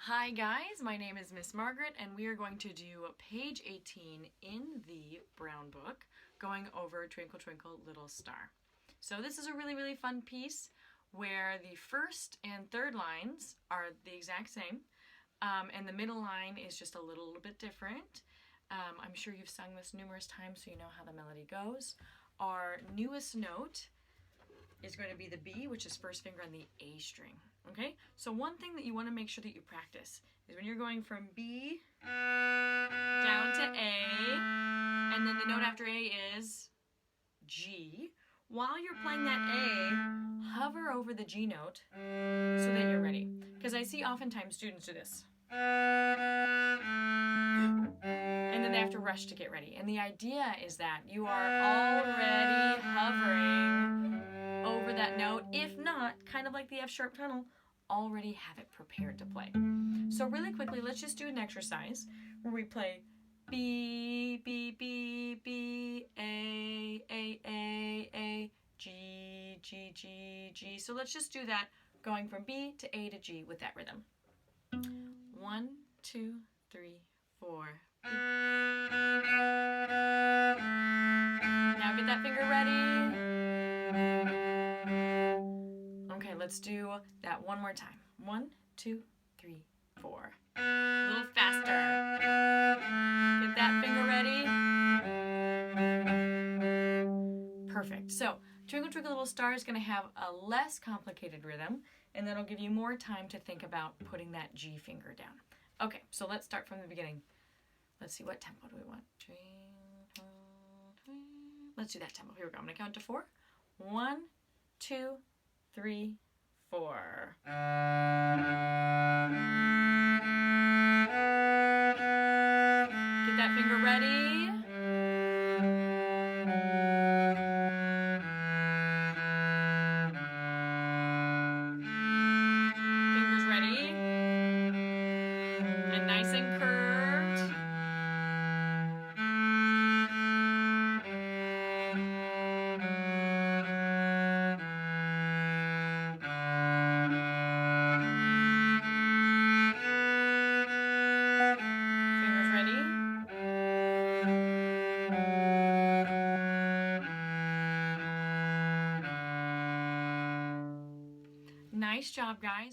Hi guys, my name is Miss Margaret and we are going to do page 18 in the Brown book, going over Twinkle Twinkle Little Star. So this is a really fun piece where the first and third lines are the exact same and the middle line is just a little bit different. I'm sure you've sung this numerous times so you know how the melody goes. Our newest note is going to be the B, which is first finger on the A string. Okay, so one thing that you want to make sure that you practice is when you're going from B down to A, and then the note after A is G. While you're playing that A, hover over the G note so that you're ready. Because I see oftentimes students do this. And then they have to rush to get ready. And the idea is that you are already hovering over that note. If not, kind of like the F sharp tunnel, already have it prepared to play. So really quickly, let's just do an exercise where we play B, B, B, B, A, G, G, G, G. So let's just do that, going from B to A to G with that rhythm. 1, 2, 3, 4. Now get that finger ready. Okay, let's do that one more time. 1, 2, 3, 4. A little faster. Get that finger ready. Perfect. So, Twinkle Twinkle Little Star is going to have a less complicated rhythm, and that'll give you more time to think about putting that G finger down. Okay, so let's start from the beginning. Let's see, what tempo do we want? Let's do that tempo. Here we go. I'm going to count to 4. 1, 2, 3, 4. Get that finger ready. Fingers ready. And nice and curved. Fingers ready. Nice job, guys.